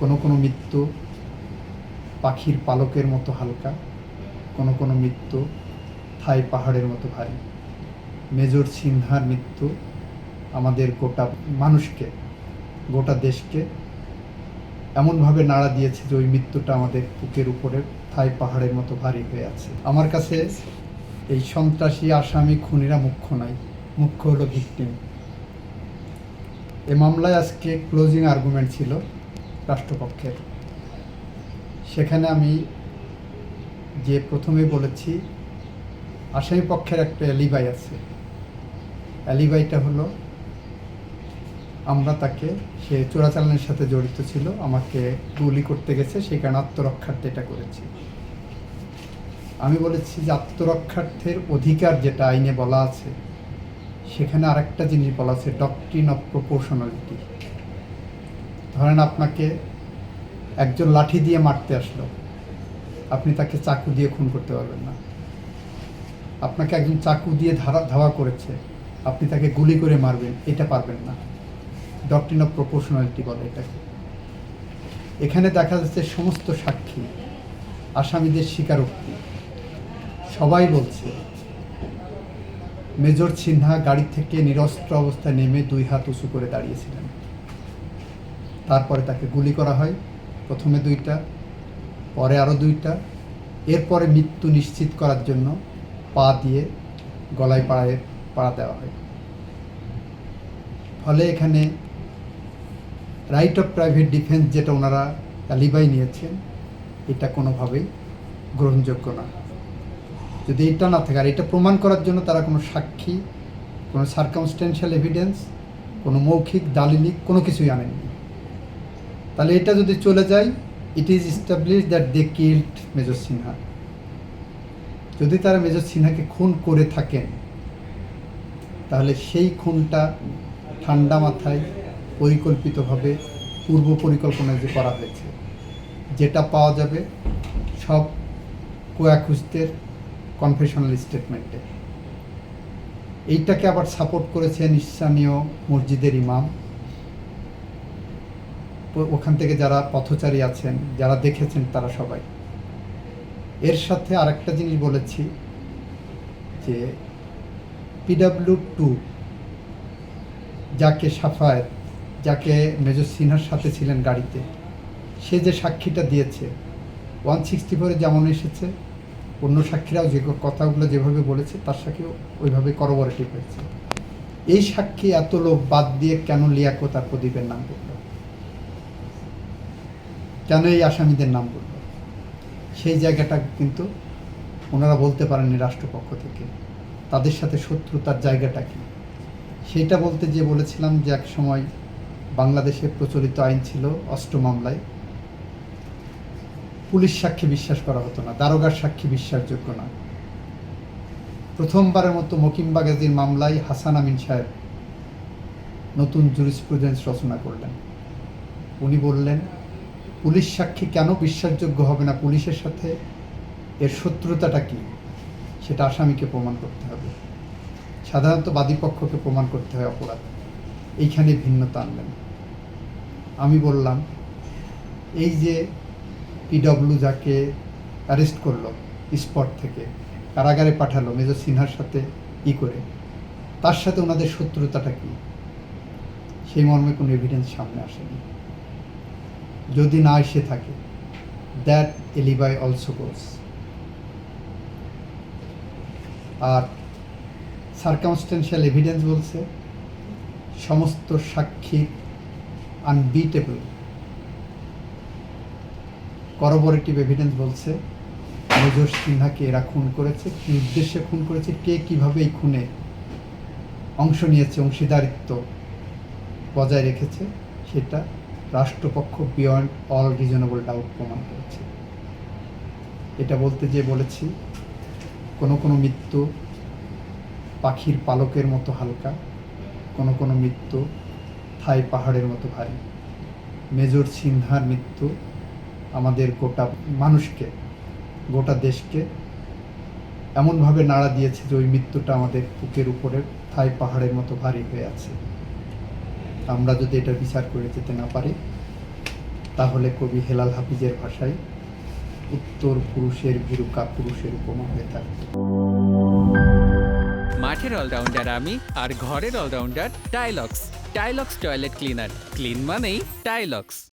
কোনো কোনো মৃত্যু পাখির পালকের মতো হালকা, কোনো কোনো মৃত্যু থাই পাহাড়ের মতো ভারী। মেজর সিনহার মৃত্যু আমাদের গোটা মানুষকে, গোটা দেশকে এমনভাবে নাড়া দিয়েছে যে ওই মৃত্যুটা আমাদের বুকের উপরে থাই পাহাড়ের মতো ভারী হয়ে আছে। আমার কাছে এই সন্ত্রাসী আসামি খুনিরা মুখ্য নয়, মুখ্য হলো ভিকটিম। এ মামলায় আজকে ক্লোজিং আর্গুমেন্ট ছিল রাষ্ট্রপক্ষের। সেখানে আমি যে প্রথমে বলেছি আসামি পক্ষের একটা অ্যালিবাই আছে। অ্যালিবাইটা হলো আমরা সে চোরাচালানের সাথে জড়িত ছিল, আমাকে গুলি করতে গেছে, সেই কারণে আত্মরক্ষার্থে এটা করেছি। আমি বলেছি যে আত্মরক্ষার্থের অধিকার যেটা আইনে বলা আছে, সেখানে আরেকটা জিনিস বলা আছে, ডক্ট্রিন অফ প্রপোর্শনালিটি। ধরেন আপনাকে একজন লাঠি দিয়ে মারতে আসলো, আপনি তাকে চাকু দিয়ে খুন করতে পারবেন না। আপনাকে একজন চাকু দিয়ে ধাওয়া করেছে, আপনি তাকে গুলি করে মারবেন, এটা পারবেন না। ডক্ট্রিন অফ প্রপোর্শনালিটি বলে এটাকে। এখানে দেখা যাচ্ছে সমস্ত সাক্ষী, আসামিদের স্বীকারোক্তি, সবাই বলছে মেজর সিনহা গাড়ি থেকে নিরস্ত্র অবস্থায় নেমে 2 হাত উঁচু করে দাঁড়িয়েছিলেন। তারপরে তাকে গুলি করা হয়, প্রথমে 2টা, পরে আরও 2টা। এরপরে মৃত্যু নিশ্চিত করার জন্য পা দিয়ে গলায় পাড়া দেওয়া হয়। ফলে এখানে রাইট অফ প্রাইভেট ডিফেন্স যেটা ওনারা অ্যালিবাই নিয়েছেন, এটা কোনোভাবেই গ্রহণযোগ্য না। যদি এটা না থাকে, আর এটা প্রমাণ করার জন্য তারা কোনো সাক্ষী, কোনো সার্কামস্টেন্সিয়াল এভিডেন্স, কোনো মৌখিক দালিলিক কোনো কিছুই আনেননি, তাহলে এটা যদি চলে যায়, it is established that they killed major Sinha. যদি তারা মেজর সিনহাকে খুন করে থাকেন, তাহলে সেই খুনটা ঠান্ডা মাথায় পরিকল্পিতভাবে পূর্ব পরিকল্পনায় যে করা হয়েছে, যেটা পাওয়া যাবে সব কোয়াকুস্তের কনফেশনাল স্টেটমেন্টে। এইটাকে আবার সাপোর্ট করেছেন স্থানীয় মসজিদের ইমাম, ওখান থেকে যারা পথচারী আছেন, যারা দেখেছেন, তারা সবাই। এর সাথে আরেকটা জিনিস বলেছি যে PW2 যাকে সাফায়েত, যাকে মেজর সিনহার সাথে ছিলেন গাড়িতে, সে যে সাক্ষীটা দিয়েছে 164 যেমন এসেছে, অন্য সাক্ষীরাও যে কথাগুলো যেভাবে বলেছে তার সাক্ষী ওইভাবে করবোরেটিভ হয়েছে। এই সাক্ষী এত লোক বাদ দিয়ে কেন লিয়াকত আর প্রদীপের নাম করল, কেন এই আসামিদের নাম করল, সেই জায়গাটা কিন্তু ওনারা বলতে পারেননি রাষ্ট্রপক্ষ থেকে। তাদের সাথে শত্রুতার জায়গাটা কি, সেইটা বলতে যে বলেছিলাম যে এক সময় বাংলাদেশে প্রচলিত আইন ছিল, 8 মামলায় পুলিশ সাক্ষী বিশ্বাস করা হতো না, দারোগার সাক্ষী বিশ্বাসযোগ্য না। প্রথমবারের মতো মকিমবাগাজির মামলায় হাসান আমিন সাহেব নতুন জুরিসপ্রুডেন্স রচনা করলেন। উনি বললেন পুলিশ সাক্ষী কেন বিশ্বাসযোগ্য হবে না, পুলিশের সাথে এর শত্রুতাটা কি, সেটা আসামিকে প্রমাণ করতে হবে, সাধারণত বাদীপক্ষকে প্রমাণ করতে হয় অপরাধ। এইখানে ভিন্নতা আনলেন। আমি বললাম এই যে PW যাকে অ্যারেস্ট করলো, স্পট থেকে কারাগারে পাঠালো মেজর সিনহার সাথে করে, তার সাথে ওনাদের শত্রুতাটা কি, সেই মর্মে কোনো এভিডেন্স সামনে আসেনি। যদি না এসে থাকে, দ্যাট এলিবাই অলসো গোস। আর সার্কামস্টেন্সিয়াল এভিডেন্স বলছে সমস্ত সাক্ষী আনবিটেবল। করবোরেটিভ এভিডেন্স বলছে মেজর সিনহাকে এরা খুন করেছে, কী উদ্দেশ্যে খুন করেছে, কে কীভাবে এই খুনে অংশ নিয়েছে, অংশীদারিত্ব বজায় রেখেছে, সেটা রাষ্ট্রপক্ষ বিয়ন্ড অল রিজনেবল ডাউট প্রমাণ করেছে। এটা বলতে যে বলেছি কোনো কোনো মৃত্যু পাখির পালকের মতো হালকা, কোনো কোনো মৃত্যু থাই পাহাড়ের মতো ভারী। মেজর সিনহার মৃত্যু আমাদের গোটা মানুষকে, গোটা দেশকে এমনভাবে নাড়া দিয়েছে যে ওই মৃত্যুটা আমাদের বুকের উপরে থাই পাহাড়ের মতো ভারী হয়ে আছে। আমরা যদি এটা বিচার করে যেতে না পারি, তাহলে কবি হেলাল হাফিজের ভাষায় উত্তর পুরুষের ভীরু কাপুরুষের উপমা হয়ে থাকত। মাঠের অলরাউন্ডার আমি, আর ঘরের allrounder Tilex. Tilex toilet cleaner, clean মানেই টাইলক্স।